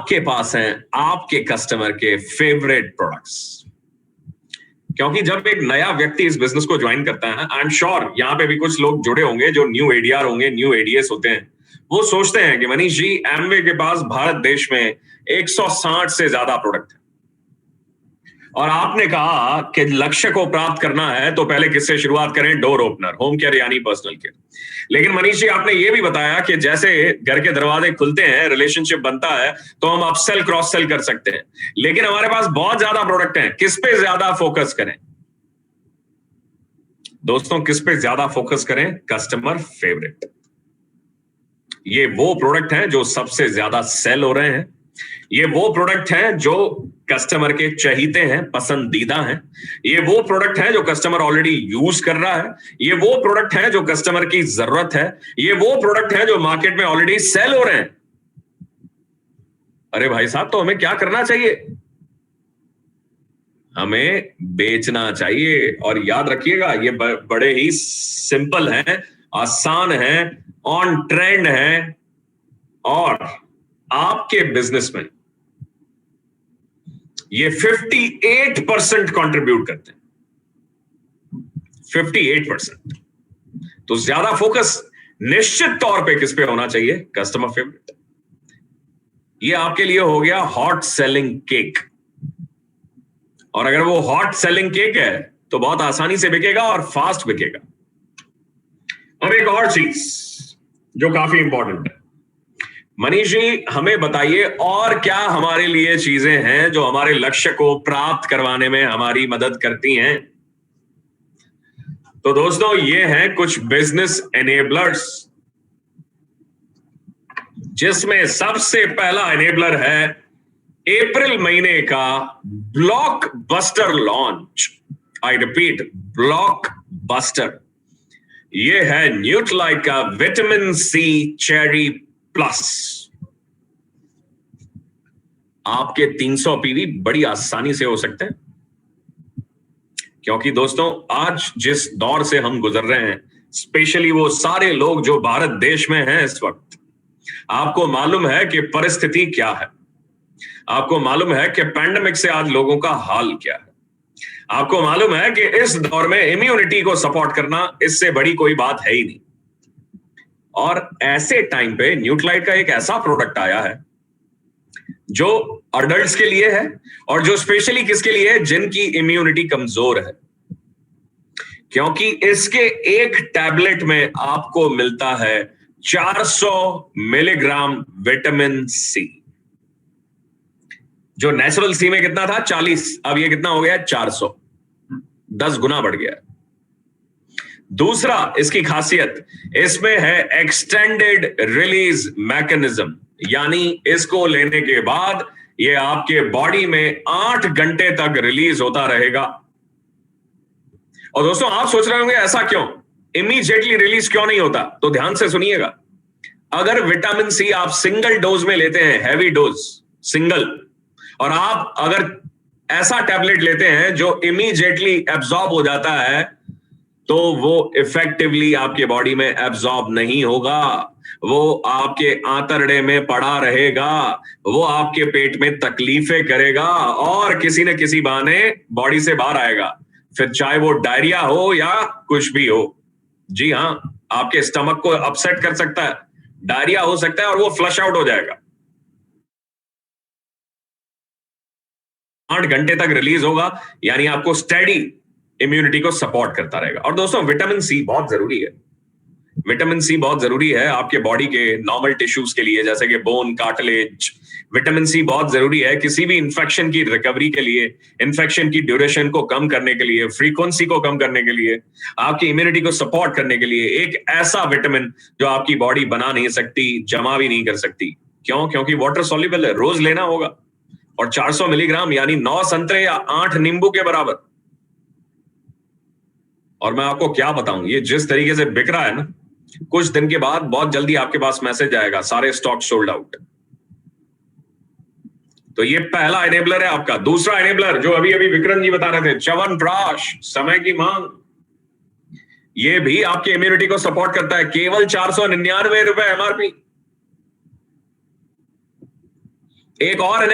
आपके पास हैं आपके कस्टमर के फेवरेट प्रोडक्ट्स। क्योंकि जब एक नया व्यक्ति इस बिजनेस को ज्वाइन करता है, आई एम श्योर यहां पे भी कुछ लोग जुड़े होंगे जो न्यू एडीआर होंगे, न्यू एडीएस होते हैं। वो सोचते हैं कि मनीष जी, एमवे के पास भारत देश में 160 से ज्यादा प्रोडक्ट है और आपने कहा कि लक्ष्य को प्राप्त करना है तो पहले किससे शुरुआत करें? डोर ओपनर, होम केयर यानी पर्सनल केयर। लेकिन मनीष जी, आपने यह भी बताया कि जैसे घर के दरवाजे खुलते हैं, रिलेशनशिप बनता है, तो हम अपसेल क्रॉस सेल कर सकते हैं। लेकिन हमारे पास बहुत ज्यादा प्रोडक्ट हैं, किस पे ज्यादा फोकस करें? दोस्तों, किस पे ज्यादा फोकस करें? Customer favourite. ये वो प्रोडक्ट हैं जो सबसे ज्यादा सेल हो रहे हैं। ये वो प्रोडक्ट हैं जो कस्टमर के चहीते हैं, पसंदीदा हैं। ये वो प्रोडक्ट हैं जो कस्टमर ऑलरेडी यूज कर रहा है। ये वो प्रोडक्ट हैं जो कस्टमर की जरूरत है। ये वो प्रोडक्ट हैं जो मार्केट में ऑलरेडी सेल हो रहे हैं। अरे भाई साहब, तो हमें क्या करना चाहिए? हमें बेचना चाहिए। और याद रखिएगा, ये बड़े ही सिंपल हैं, आसान हैं, ऑन ट्रेंड हैं और आपके बिजनेस में ये 58% कंट्रीब्यूट करते हैं। 58%। तो ज्यादा फोकस निश्चित तौर पे किस पे होना चाहिए? Customer favourite. ये आपके लिए हो गया हॉट सेलिंग केक। और अगर वो हॉट सेलिंग केक है तो बहुत आसानी से बिकेगा और फास्ट बिकेगा। अब एक और चीज जो काफी इंपॉर्टेंट है, मनीष जी हमें बताइए और क्या हमारे लिए चीजें हैं जो हमारे लक्ष्य को प्राप्त करवाने में हमारी मदद करती हैं। तो दोस्तों, ये हैं कुछ बिजनेस एनेबलर्स, जिसमें सबसे पहला एनेबलर है अप्रैल महीने का blockbuster launch. I repeat, blockbuster. ये है न्यूट्रालाइट का विटामिन सी चेरी प्लस। आपके 300 पीवी बड़ी आसानी से हो सकते हैं, क्योंकि दोस्तों आज जिस दौर से हम गुजर रहे हैं, स्पेशली वो सारे लोग जो भारत देश में हैं इस वक्त, आपको मालूम है कि परिस्थिति क्या है। आपको मालूम है कि पैंडेमिक से आज लोगों का हाल क्या है। आपको मालूम है कि इस दौर में इम्यूनिटी को सपोर्ट करना, इससे बड़ी कोई बात है ही नहीं। और ऐसे टाइम पे न्यूट्रालाइट का एक ऐसा प्रोडक्ट आया है जो अडल्ट्स के लिए है और जो स्पेशली किसके लिए है? जिनकी इम्यूनिटी कमजोर है। क्योंकि इसके एक टैबलेट में आपको मिलता है 400 मिलीग्राम विटामिन सी। जो नेचुरल सी में कितना था? 40। अब ये कितना हो गया? 400। 10 गुना बढ़ गया। दूसरा, इसकी खासियत, इसमें है एक्सटेंडेड रिलीज मैकेनिज्म, यानी इसको लेने के बाद ये आपके बॉडी में 8 घंटे तक रिलीज होता रहेगा। और दोस्तों, आप सोच रहे होंगे ऐसा क्यों, इमीडिएटली रिलीज क्यों नहीं होता? तो ध्यान से सुनिएगा। अगर विटामिन सी आप सिंगल डोज में लेते हैं, हैवी डोज सिंगल, और आप अगर ऐसा टैबलेट लेते हैं जो इमीडिएटली एब्जॉर्ब हो जाता है, तो वो इफेक्टिवली आपके बॉडी में एब्जॉर्ब नहीं होगा। वो आपके आंतरड़े में पड़ा रहेगा, वो आपके पेट में तकलीफें करेगा और किसी न किसी बहाने बॉडी से बाहर आएगा, फिर चाहे वो डायरिया हो या कुछ भी हो। जी हां, आपके स्टमक को अपसेट कर सकता है, डायरिया हो सकता है और वो फ्लश आउट हो जाएगा। 8 घंटे तक रिलीज होगा, यानी आपको स्टेडी इम्यूनिटी को सपोर्ट करता रहेगा। और दोस्तों, विटामिन सी बहुत जरूरी है। विटामिन सी बहुत जरूरी है आपके बॉडी के नॉर्मल टिश्यूज के लिए, जैसे कि बोन, कार्टिलेज। विटामिन सी बहुत जरूरी है किसी भी इंफेक्शन की रिकवरी के लिए, इंफेक्शन की ड्यूरेशन को कम करने के लिए, फ्रीक्वेंसी को कम करने के लिए, आपकी इम्यूनिटी को सपोर्ट करने के लिए। एक ऐसा विटामिन जो आपकी बॉडी बना नहीं सकती, जमा भी नहीं कर सकती। क्यों? क्योंकि वाटर सॉल्युबल है, रोज लेना होगा। और 400 मिलीग्राम यानी 9 संतरे या 8 नींबू के बराबर। और मैं आपको क्या बताऊं, ये जिस तरीके से बिक रहा है ना, कुछ दिन के बाद बहुत जल्दी आपके पास मैसेज आएगा, सारे स्टॉक सोल्ड आउट। तो ये पहला एनेबलर है आपका। दूसरा एनेबलर जो अभी अभी विक्रम जी बता रहे थे, च्यवनप्राश, समय की मांग, ये भी आपकी इम्यूनिटी को सपोर्ट करता है। केवल 499 रुपए एमआरपी। एक और